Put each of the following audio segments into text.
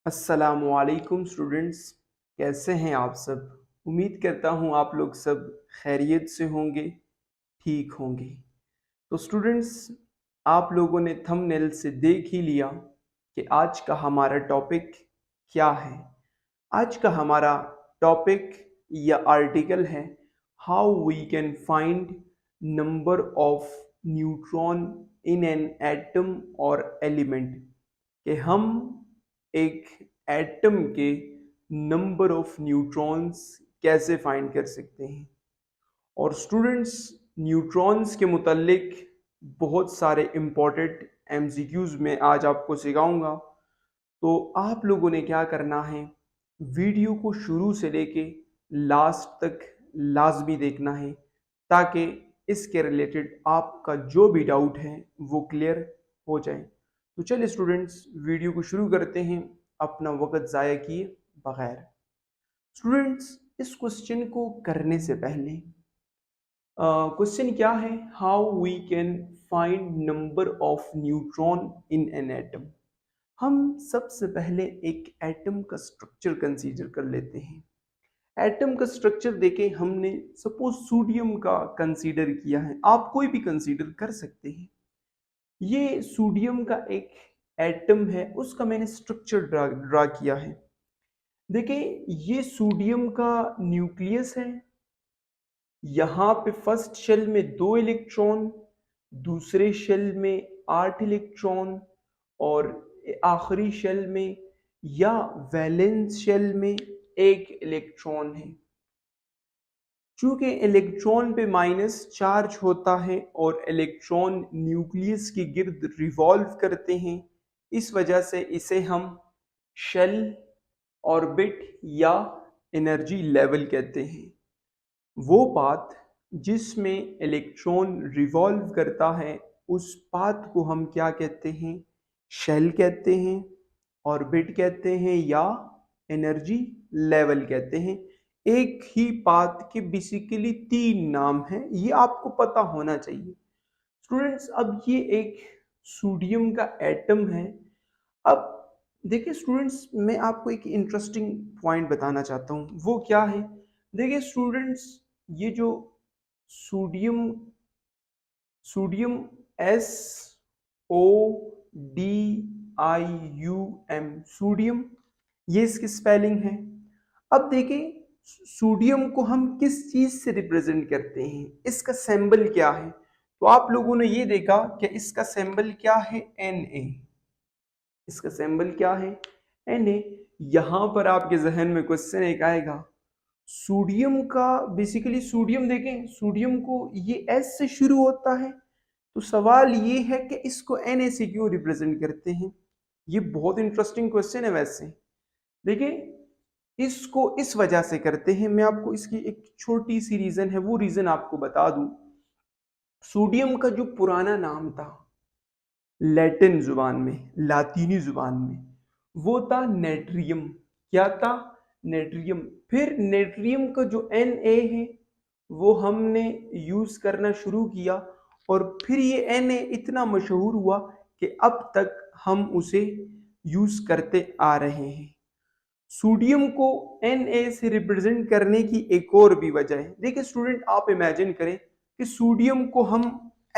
अस्सलामुअलैकुम स्टूडेंट्स, कैसे हैं आप सब। उम्मीद करता हूँ आप लोग सब खैरियत से होंगे, ठीक होंगे। तो स्टूडेंट्स, आप लोगों ने थंबनेल से देख ही लिया कि आज का हमारा टॉपिक क्या है। आज का हमारा टॉपिक या आर्टिकल है how we can find number of neutron in an atom और एलिमेंट, कि हम एक एटम के नंबर ऑफ न्यूट्रॉन्स कैसे फाइंड कर सकते हैं। और स्टूडेंट्स, न्यूट्रॉन्स के मुतल्लिक बहुत सारे इम्पोर्टेंट एमसीक्यूज में आज आपको सिखाऊंगा। तो आप लोगों ने क्या करना है, वीडियो को शुरू से लेके लास्ट तक लाजमी देखना है, ताकि इसके रिलेटेड आपका जो भी डाउट है वो क्लियर हो जाए। तो चलिए स्टूडेंट्स, वीडियो को शुरू करते हैं अपना वक्त ज़ाया किए बगैर। स्टूडेंट्स, इस क्वेश्चन को करने से पहले क्वेश्चन क्या है, how we can find number of neutron in an atom. हम सबसे पहले एक एटम का स्ट्रक्चर कंसीडर कर लेते हैं। एटम का स्ट्रक्चर देखें, हमने सपोज सोडियम का कंसीडर किया है, आप कोई भी कंसीडर कर सकते हैं। ये सोडियम का एक एटम है, उसका मैंने स्ट्रक्चर ड्रा किया है। देखें, ये सोडियम का न्यूक्लियस है। यहाँ पे फर्स्ट शेल में 2 इलेक्ट्रॉन, दूसरे शेल में 8 इलेक्ट्रॉन, और आखिरी शेल में या वैलेंस शेल में 1 इलेक्ट्रॉन है। चूंकि इलेक्ट्रॉन पे माइनस चार्ज होता है और इलेक्ट्रॉन न्यूक्लियस के गिर्द रिवॉल्व करते हैं, इस वजह से इसे हम शेल ऑर्बिट या एनर्जी लेवल कहते हैं। वो पाथ जिसमें इलेक्ट्रॉन रिवॉल्व करता है, उस पाथ को हम क्या कहते हैं, शेल कहते हैं, ऑर्बिट कहते हैं या एनर्जी लेवल कहते हैं। एक ही पाथ के बेसिकली 3 नाम हैं, ये आपको पता होना चाहिए। स्टूडेंट्स, अब ये एक सोडियम का एटम है। अब देखिए स्टूडेंट्स, मैं आपको एक इंटरेस्टिंग पॉइंट बताना चाहता हूँ। वो क्या है, देखिए स्टूडेंट्स, ये जो sodium sodium S O D I U M, sodium, ये इसकी स्पेलिंग है। अब देखिए, सोडियम को हम किस चीज से रिप्रेजेंट करते हैं, इसका सिंबल क्या है। तो आप लोगों ने ये देखा कि इसका सिंबल क्या है, Na। इसका सिंबल क्या है, Na। यहां पर आपके जहन में क्वेश्चन एक आएगा, सोडियम का बेसिकली, सोडियम देखें, सोडियम को ये एस से शुरू होता है, तो सवाल ये है कि इसको Na से क्यों रिप्रेजेंट करते हैं। ये बहुत इंटरेस्टिंग क्वेश्चन है। वैसे देखिए, इसको इस वजह से करते हैं, मैं आपको इसकी एक छोटी सी रीजन है, वो रीजन आपको बता दूं। सोडियम का जो पुराना नाम था लैटिन जुबान में, लातीनी जुबान में, वो था नेट्रियम। क्या था, नेट्रियम। फिर नेट्रियम का जो Na है वो हमने यूज करना शुरू किया, और फिर ये Na इतना मशहूर हुआ कि अब तक हम उसे यूज करते आ रहे हैं। सोडियम को Na से रिप्रेजेंट करने की एक और भी वजह है। देखिए स्टूडेंट, आप इमेजिन करें कि सोडियम को हम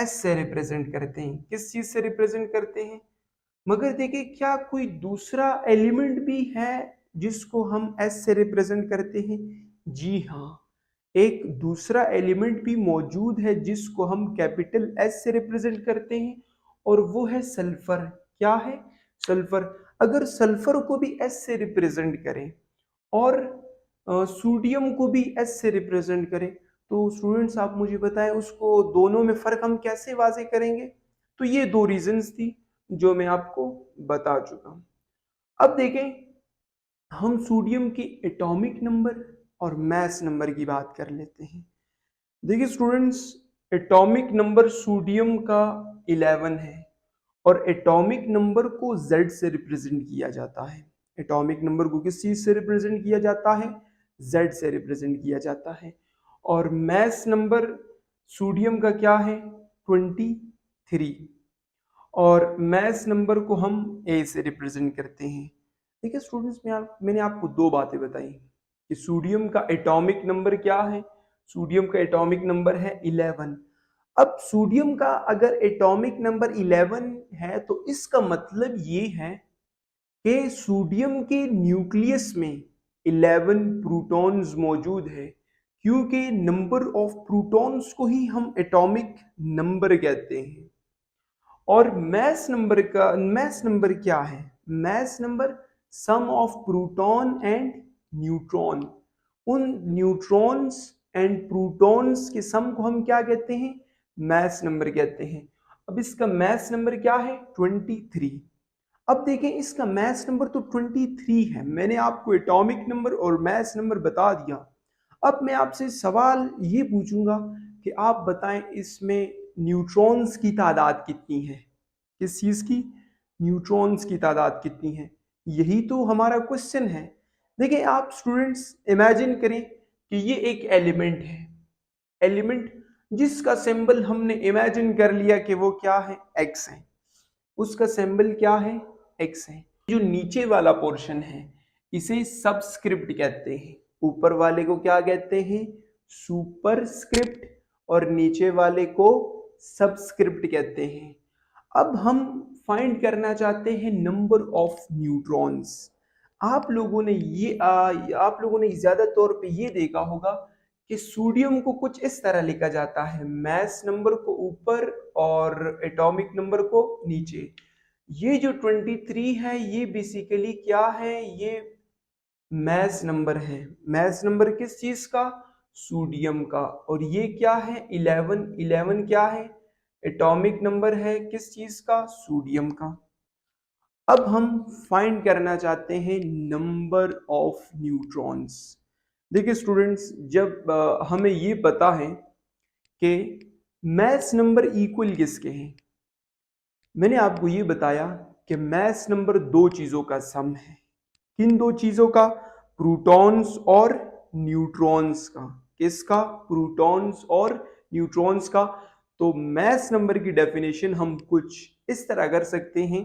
S से रिप्रेजेंट करते हैं, किस चीज से रिप्रेजेंट करते हैं, मगर देखिए क्या कोई दूसरा एलिमेंट भी है जिसको हम S से रिप्रेजेंट करते हैं। जी हाँ, एक दूसरा एलिमेंट भी मौजूद है जिसको हम कैपिटल S से रिप्रेजेंट करते हैं, और वो है सल्फर। क्या है, सल्फर। अगर सल्फर को भी S से रिप्रेजेंट करें और सोडियम को भी S से रिप्रेजेंट करें, तो स्टूडेंट्स आप मुझे बताएं उसको दोनों में फ़र्क हम कैसे वाजे करेंगे। तो ये 2 रीजंस थी जो मैं आपको बता चुका हूँ। अब देखें, हम सोडियम की एटॉमिक नंबर और मास नंबर की बात कर लेते हैं। देखिए स्टूडेंट्स, एटॉमिक नंबर सोडियम का 11 है, और एटॉमिक नंबर को Z से रिप्रेजेंट किया जाता है। एटॉमिक नंबर को किस चीज से रिप्रेजेंट किया जाता है, Z से रिप्रेजेंट किया जाता है। और मास नंबर सोडियम का क्या है, 23, और मास नंबर को हम A से रिप्रेजेंट करते हैं। देखिए स्टूडेंट्स, मैंने आपको दो बातें बताई कि सोडियम का एटॉमिक नंबर क्या है। सोडियम का एटॉमिक नंबर है 11। अब सोडियम का अगर एटॉमिक नंबर 11 है तो इसका मतलब ये है कि सोडियम के न्यूक्लियस में 11 प्रोटॉन्स मौजूद है, क्योंकि नंबर ऑफ प्रोटॉन्स को ही हम एटॉमिक नंबर कहते हैं। और मैस नंबर क्या है? Mass number sum of proton and neutron. उन न्यूट्रॉन्स एंड प्रोटॉन्स के सम को हम क्या कहते हैं? मैस नंबर कहते हैं। अब इसका मैस नंबर क्या है? 23। अब देखें, इसका मैस नंबर तो 23 है। मैंने आपको एटॉमिक नंबर और मैस नंबर बता दिया। अब मैं आपसे सवाल ये पूछूंगा कि आप बताएं इसमें न्यूट्रॉन्स की तादाद कितनी है। किस चीज की? न्यूट्रॉन्स की तादाद कितनी है, यही तो हमारा क्वेश्चन है। देखिए आप स्टूडेंट्स इमेजिन करें कि ये एक एलिमेंट है। एलिमेंट जिसका सिंबल हमने इमेजिन कर लिया कि वो क्या है? एक्स है। उसका सिंबल क्या है? एक्स है। जो नीचे वाला पोर्शन है इसे सबस्क्रिप्ट कहते हैं। ऊपर वाले को क्या कहते हैं? सुपरस्क्रिप्ट। और नीचे वाले को सबस्क्रिप्ट कहते हैं। अब हम फाइंड करना चाहते हैं नंबर ऑफ न्यूट्रॉन्स। आप लोगों ने ज्यादा तौर पे ये देखा होगा कि सोडियम को कुछ इस तरह लिखा जाता है, मैस नंबर को ऊपर और एटॉमिक नंबर को नीचे। ये जो 23 है ये बेसिकली क्या है? ये मैस नंबर है। मैस नंबर किस चीज का? सोडियम का। और ये क्या है? 11। 11 क्या है? एटॉमिक नंबर है किस चीज का? सोडियम का। अब हम फाइंड करना चाहते हैं नंबर ऑफ न्यूट्रॉन्स। देखिए स्टूडेंट्स, जब हमें ये पता है कि मैस नंबर इक्वल किसके हैं, मैंने आपको ये बताया कि मैस नंबर दो चीजों का सम है। किन दो चीजों का? प्रोटॉन्स और न्यूट्रॉन्स का। किसका? प्रोटॉन्स और न्यूट्रॉन्स का। तो मैस नंबर की डेफिनेशन हम कुछ इस तरह कर सकते हैं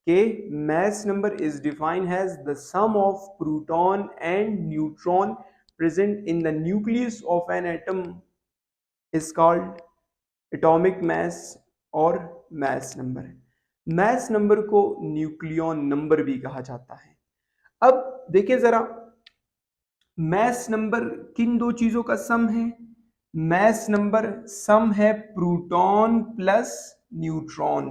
कि mass number is defined as the sum of proton and neutron present in the nucleus of an atom is called atomic mass और मैस नंबर। मैस नंबर को न्यूक्लियॉन नंबर भी कहा जाता है। अब देखिए जरा, मैस नंबर किन दो चीजों का सम है? मैस नंबर सम है proton plus neutron.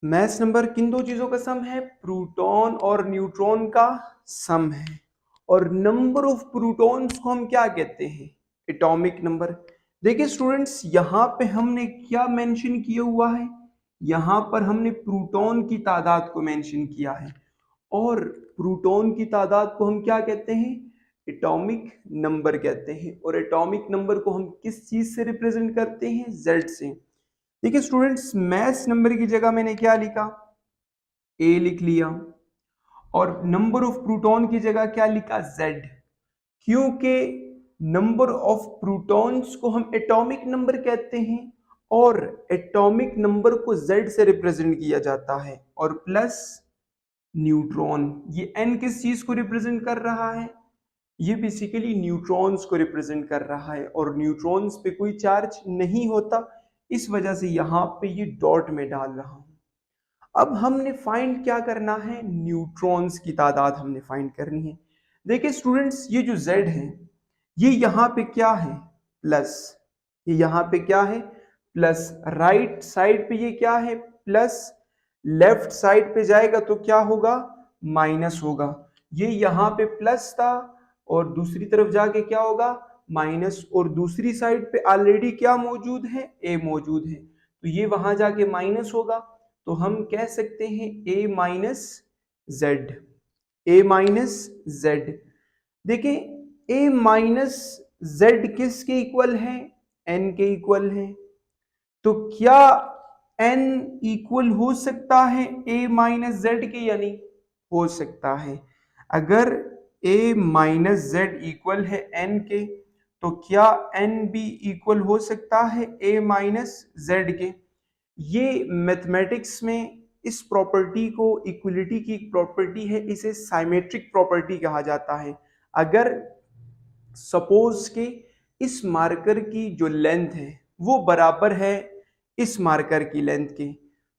Mass number किन दो चीजों का सम है? प्रोटॉन और न्यूट्रॉन का सम है। और नंबर ऑफ प्रोटॉन्स को हम क्या कहते हैं? Atomic number. देखिए स्टूडेंट्स, यहां पे हमने क्या मेंशन किया हुआ है? यहां पर हमने प्रोटॉन की तादाद को मेंशन किया है। और प्रोटॉन की तादाद को हम क्या कहते हैं? एटॉमिक नंबर कहते हैं। और एटॉमिक नंबर को हम किस चीज से रिप्रेजेंट करते हैं? जेड से। देखिए स्टूडेंट्स, मैस नंबर की जगह मैंने क्या लिखा? ए लिख लिया। और नंबर ऑफ प्रोटॉन की जगह क्या लिखा? जेड। क्योंकि नंबर ऑफ प्रोटॉन्स को हम एटॉमिक नंबर कहते हैं और एटॉमिक नंबर को जेड से रिप्रेजेंट किया जाता है। और प्लस न्यूट्रॉन, ये एन किस चीज को रिप्रेजेंट कर रहा है? ये बेसिकली न्यूट्रॉन्स को रिप्रेजेंट कर रहा है। और न्यूट्रॉन्स पे कोई चार्ज नहीं होता, इस वजह से यहां पे ये डॉट में डाल रहा हूं। अब हमने फाइंड क्या करना है? न्यूट्रॉन्स की तादाद हमने फाइंड करनी है। देखिए स्टूडेंट्स, ये जो Z है ये यहाँ पे क्या है? प्लस। ये यहाँ पे क्या है? प्लस। राइट साइड पे ये क्या है? प्लस। लेफ्ट साइड पे जाएगा तो क्या होगा? माइनस होगा। ये यहाँ पे प्लस था और दूसरी तरफ जाके क्या होगा? माइनस। और दूसरी साइड पे ऑलरेडी क्या मौजूद है? ए मौजूद है, तो ये वहां जाके माइनस होगा। तो हम कह सकते हैं a minus Z. A minus Z. देखें, a माइनस जेड किसके इक्वल है? n के इक्वल है। तो क्या n इक्वल हो सकता है a माइनस जेड के या नहीं? हो सकता है। अगर a माइनस जेड इक्वल है n के, तो क्या n भी इक्वल हो सकता है a माइनस जेड के? ये मैथमेटिक्स में इस प्रॉपर्टी को इक्विलिटी की एक प्रॉपर्टी है, इसे साइमेट्रिक प्रॉपर्टी कहा जाता है। अगर सपोज के इस मार्कर की जो लेंथ है वो बराबर है इस मार्कर की लेंथ के,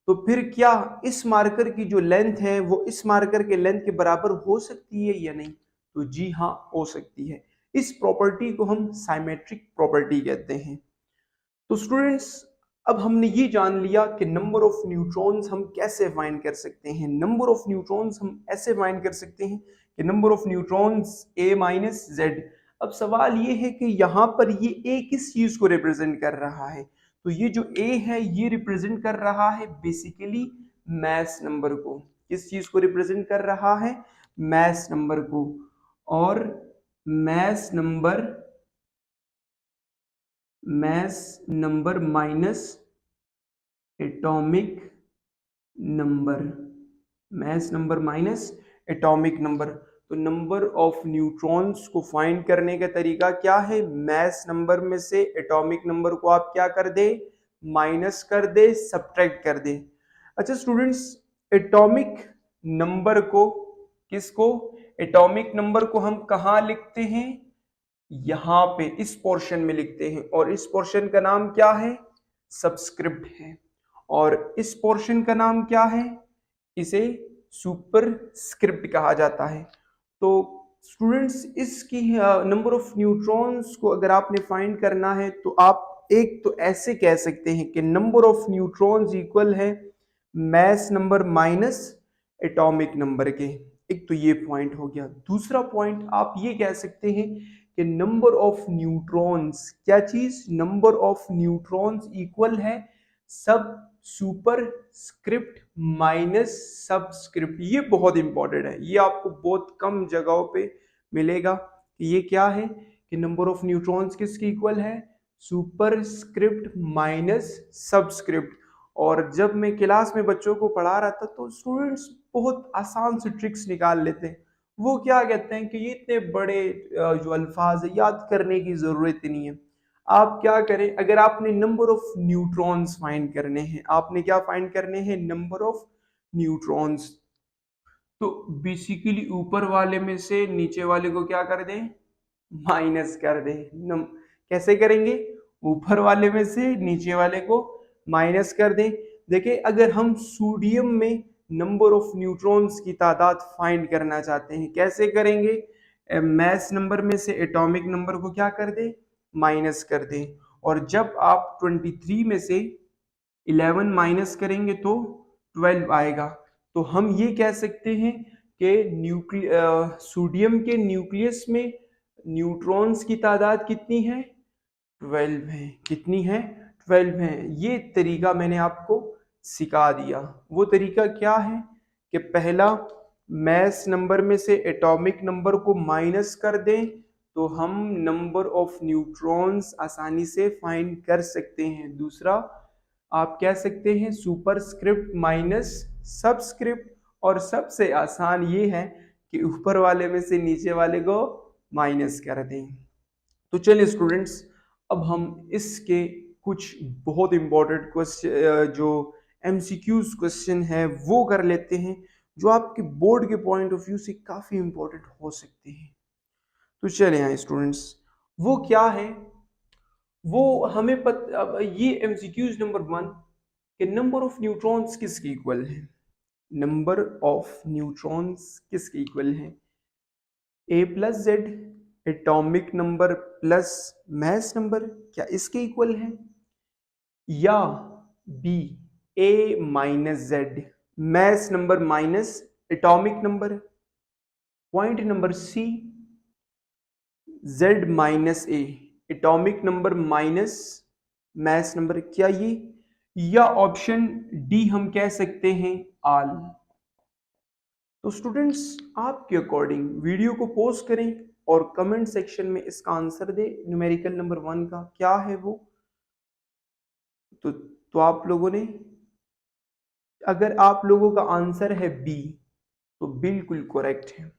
तो फिर क्या इस मार्कर की जो लेंथ है वो इस मार्कर के लेंथ के बराबर हो सकती है या नहीं? तो जी हाँ, हो सकती है। इस प्रॉपर्टी को हम साइमेट्रिक प्रॉपर्टी कहते हैं। तो स्टूडेंट्स, अब हमने ये जान लिया कि नंबर ऑफ न्यूट्रॉन्स हम कैसे फाइंड कर सकते हैं। नंबर ऑफ न्यूट्रॉन्स हम ऐसे फाइंड कर सकते हैं कि number of neutrons a minus Z. अब सवाल ये है कि यहाँ पर ये a किस चीज को रिप्रेजेंट कर रहा है? तो ये जो a है ये रिप्रेजेंट कर रहा है बेसिकली मैस नंबर को। किस चीज को रिप्रेजेंट कर रहा है? मैस नंबर को। और mass number minus atomic number, mass number minus atomic number. तो नंबर ऑफ न्यूट्रॉन्स को फाइंड करने का तरीका क्या है? मैस नंबर में से एटॉमिक नंबर को आप क्या कर दे? माइनस कर दे, सब्ट्रैक्ट कर दे। अच्छा स्टूडेंट्स, एटॉमिक नंबर को, किसको? एटॉमिक नंबर को हम कहाँ लिखते हैं? यहां पे इस पोर्शन में लिखते हैं, और इस पोर्शन का नाम क्या है? सबस्क्रिप्ट है। और इस पोर्शन का नाम क्या है? इसे सुपरस्क्रिप्ट कहा जाता है। तो स्टूडेंट्स, इसकी नंबर ऑफ न्यूट्रॉन्स को अगर आपने फाइंड करना है तो आप एक तो ऐसे कह सकते हैं कि नंबर ऑफ न्यूट्रॉन्स इक्वल है mass number minus atomic number के। एक तो ये पॉइंट हो गया। दूसरा पॉइंट आप ये कह सकते हैं कि नंबर ऑफ न्यूट्रॉन्स, क्या चीज? नंबर ऑफ न्यूट्रॉन्स इक्वल है सब सुपर स्क्रिप्ट माइनस सबस्क्रिप्ट। ये बहुत इंपॉर्टेंट है, ये आपको बहुत कम जगहों पे मिलेगा कि ये क्या है कि नंबर ऑफ न्यूट्रॉन्स किसकी इक्वल है? Super script minus subscript. और जब मैं क्लास में बच्चों को पढ़ा रहा था तो स्टूडेंट्स बहुत आसान से ट्रिक्स निकाल लेते हैं। वो क्या कहते हैं कि ये इतने बड़े जो अल्फाज है याद करने की जरूरत ही नहीं है। आप क्या करें, अगर आपने नंबर ऑफ न्यूट्रॉन्स फाइंड करने हैं, आपने क्या फाइंड करने हैं? Number of neutrons. तो बेसिकली ऊपर वाले में से नीचे वाले को क्या कर दें? माइनस कर दें। कैसे करेंगे? ऊपर वाले में से नीचे वाले को माइनस कर दें। देखिए, अगर हम सोडियम में नंबर ऑफ न्यूट्रॉन्स की तादाद फाइंड करना चाहते हैं, कैसे करेंगे? मैस नंबर में से एटॉमिक नंबर को क्या कर दें? माइनस कर दें। और जब आप 23 में से 11 माइनस करेंगे तो 12 आएगा। तो हम ये कह सकते हैं कि सोडियम के न्यूक्लियस में न्यूट्रॉन्स की तादाद कितनी है? 12 है। कितनी है? 12 है। ये तरीका मैंने आपको सिखा दिया। वो तरीका क्या है कि पहला, मैस नंबर में से एटॉमिक नंबर को माइनस कर दें तो हम नंबर ऑफ न्यूट्रॉन्स आसानी से फाइंड कर सकते हैं। दूसरा, आप कह सकते हैं सुपरस्क्रिप्ट माइनस सबस्क्रिप्ट। और सबसे आसान ये है कि ऊपर वाले में से नीचे वाले को माइनस कर दें। तो चलिए स्टूडेंट्स, अब हम इसके कुछ बहुत इंपॉर्टेंट क्वेश्चन, जो एमसीक्यूज क्वेश्चन है वो कर लेते हैं, जो आपके बोर्ड के पॉइंट ऑफ व्यू से काफी इंपॉर्टेंट हो सकते हैं। तो चले आए स्टूडेंट्स, वो क्या है? वो हमें अब ये एमसीक्यूज नंबर 1 कि नंबर ऑफ न्यूट्रॉन्स किसके इक्वल है? नंबर ऑफ न्यूट्रॉन्स किसके इक्वल है? A plus Z atomic number plus mass number, क्या इसके इक्वल है? या B, A minus Z mass number minus atomic number. Point number C, Z minus A atomic number minus mass number, क्या ये? या option D हम कह सकते हैं आल। तो स्टूडेंट्स, आपके अकॉर्डिंग वीडियो को पॉज करें और कमेंट सेक्शन में इसका आंसर दे। न्यूमेरिकल नंबर 1 का क्या है वो? तो आप लोगों ने, अगर आप लोगों का आंसर है बी तो बिल्कुल करेक्ट है,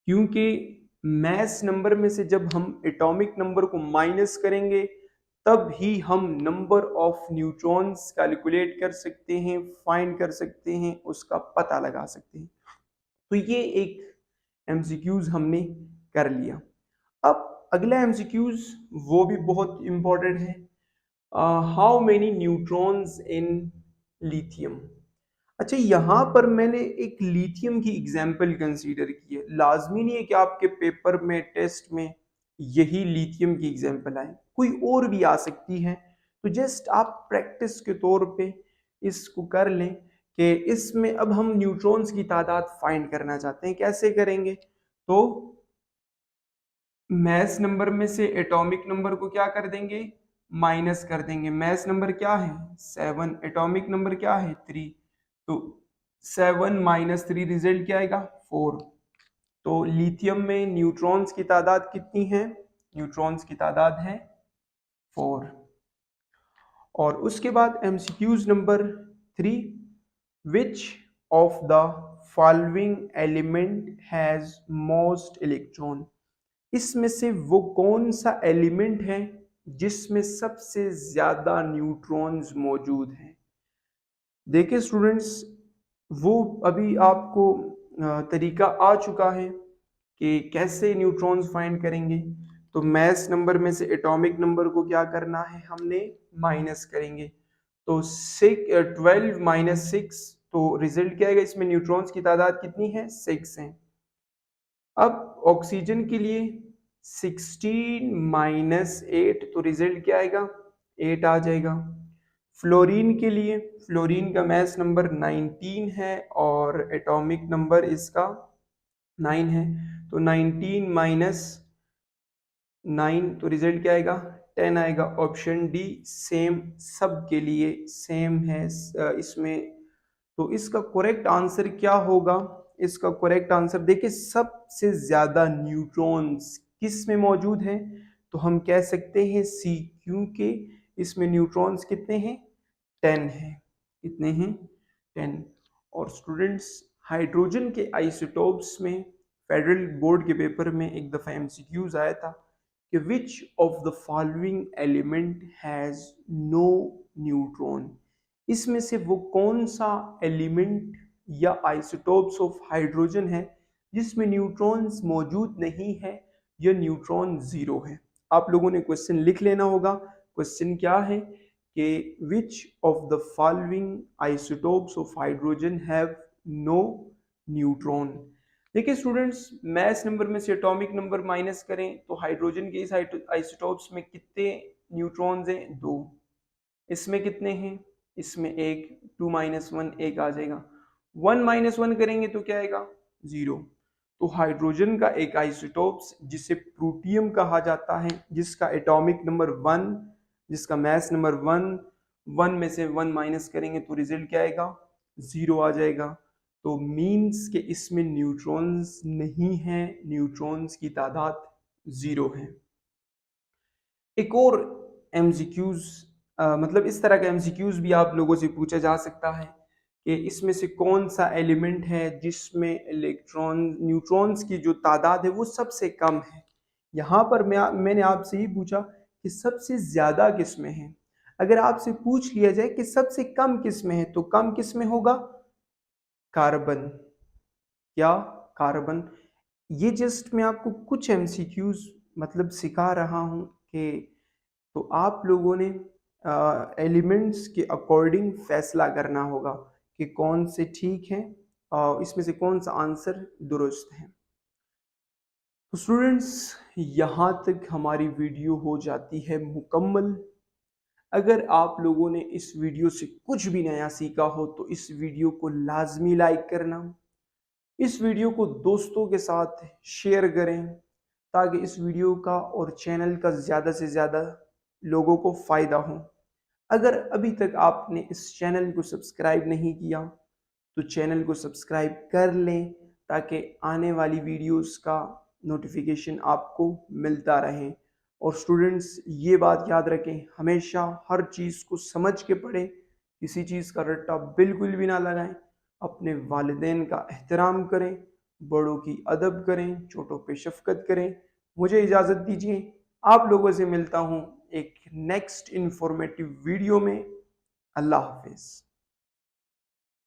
क्योंकि मैस नंबर में से जब हम एटॉमिक नंबर को माइनस करेंगे तब ही हम नंबर ऑफ न्यूट्रॉन्स कैलकुलेट कर सकते हैं, फाइंड कर सकते हैं, उसका पता लगा सकते हैं। तो ये एक एमसीक्यूज हमने कर लिया। अब अगला एमसीक्यूज वो भी बहुत इंपॉर्टेंट है। How many neutrons in lithium. अच्छा, यहाँ पर मैंने एक लिथियम की एग्जाम्पल कंसीडर की है। लाजमी नहीं है कि आपके पेपर में, टेस्ट में यही लिथियम की एग्जाम्पल आए, कोई और भी आ सकती है। तो जस्ट आप प्रैक्टिस के तौर पे इसको कर लें कि इसमें अब हम न्यूट्रॉन्स की तादाद फाइंड करना चाहते हैं। कैसे करेंगे? तो मैस नंबर में से एटॉमिक नंबर को क्या कर देंगे? माइनस कर देंगे। मैस नंबर क्या है? 7। एटॉमिक नंबर क्या है? 3। तो 7 माइनस 3 रिजल्ट क्या आएगा? 4। तो लिथियम में न्यूट्रॉन्स की तादाद कितनी है? न्यूट्रॉन्स की तादाद है 4। और उसके बाद MCQs number 3, which of the following element has most electron. इसमें से वो कौन सा एलिमेंट है जिसमें सबसे ज्यादा न्यूट्रॉन्स मौजूद हैं? देखिए स्टूडेंट्स, वो अभी आपको तरीका आ चुका है कि कैसे न्यूट्रॉन्स फाइंड करेंगे। तो मैस नंबर में से एटॉमिक नंबर को क्या करना है? हमने माइनस करेंगे। तो 12 माइनस 6, तो रिजल्ट क्या आएगा? इसमें न्यूट्रॉन्स की तादाद कितनी है? 6 है। अब ऑक्सीजन के लिए 16 माइनस 8, तो रिजल्ट क्या आएगा? 8 आ जाएगा। फ्लोरीन के लिए, फ्लोरीन का मैस नंबर 19 है और एटॉमिक नंबर इसका 9 है। तो 19 माइनस 9, तो रिजल्ट क्या आएगा? 10 आएगा। ऑप्शन डी सेम, सब के लिए सेम है इसमें। तो इसका करेक्ट आंसर क्या होगा? इसका करेक्ट आंसर देखिए, सबसे ज्यादा न्यूट्रॉन्स किस में मौजूद है? तो हम कह सकते हैं सी, क्योंकि इसमें न्यूट्रॉन्स कितने हैं? 10 है। कितने हैं? 10। और स्टूडेंट्स, हाइड्रोजन के आइसोटोप्स में फेडरल बोर्ड के पेपर में एक दफा एमसीक्यूज आया था कि which of the following element has no neutron. इसमें से वो कौन सा एलिमेंट या आइसोटोप्स ऑफ हाइड्रोजन है जिसमें न्यूट्रॉन्स मौजूद नहीं है या न्यूट्रॉन जीरो है? आप लोगों ने क्वेश्चन लिख लेना होगा। क्वेश्चन क्या है कि which of the following isotopes of hydrogen have no neutron. देखिए स्टूडेंट्स, मैस नंबर में से एटॉमिक नंबर माइनस करें तो हाइड्रोजन के इस आइसोटोप्स में कितने न्यूट्रॉन्स हैं? 2। इसमें कितने हैं? इसमें 1। 2 माइनस 1, 1 आ जाएगा। 1 माइनस 1 करेंगे तो क्या आएगा? 0। तो हाइड्रोजन का एक आइसोटोप्स जिसे प्रूटियम कहा जाता है, जिसका एटॉमिक नंबर 1, जिसका मैस नंबर 1, 1 में से 1 माइनस करेंगे तो रिजल्ट क्या आएगा? 0 आ जाएगा। तो मीन्स के इसमें न्यूट्रॉन्स नहीं है, न्यूट्रॉन्स की तादाद 0 है। एक और एमसीक्यूज, मतलब इस तरह का एमसीक्यूज भी आप लोगों से पूछा जा सकता है कि इसमें से कौन सा एलिमेंट है जिसमें इलेक्ट्रॉन, न्यूट्रॉन्स की जो तादाद है वो सबसे कम है। यहाँ पर मैंने आपसे ही पूछा कि सबसे ज्यादा किस में है। अगर आपसे पूछ लिया जाए कि सबसे कम किस में है, तो कम किस में होगा? कार्बन। क्या? कार्बन। ये जस्ट मैं आपको कुछ एमसीक्यूज मतलब सिखा रहा हूँ कि तो आप लोगों ने एलिमेंट्स के अकॉर्डिंग फैसला करना होगा कि कौन से ठीक हैं और इसमें से कौन सा आंसर दुरुस्त है। तो स्टूडेंट्स, यहाँ तक हमारी वीडियो हो जाती है मुकम्मल। अगर आप लोगों ने इस वीडियो से कुछ भी नया सीखा हो तो इस वीडियो को लाजमी लाइक करना, इस वीडियो को दोस्तों के साथ शेयर करें ताकि इस वीडियो का और चैनल का ज़्यादा से ज़्यादा लोगों को फ़ायदा हो। अगर अभी तक आपने इस चैनल को सब्सक्राइब नहीं किया तो चैनल को सब्सक्राइब कर लें ताकि आने वाली वीडियोस का नोटिफिकेशन आपको मिलता रहे। और स्टूडेंट्स, ये बात याद रखें, हमेशा हर चीज़ को समझ के पढ़ें, किसी चीज़ का रट्टा बिल्कुल भी ना लगाएं। अपने वालिदैन का एहतराम करें, बड़ों की अदब करें, छोटों पे शफकत करें। मुझे इजाज़त दीजिए, आप लोगों से मिलता हूँ एक नेक्स्ट इंफॉर्मेटिव वीडियो में। अल्लाह हाफिज़।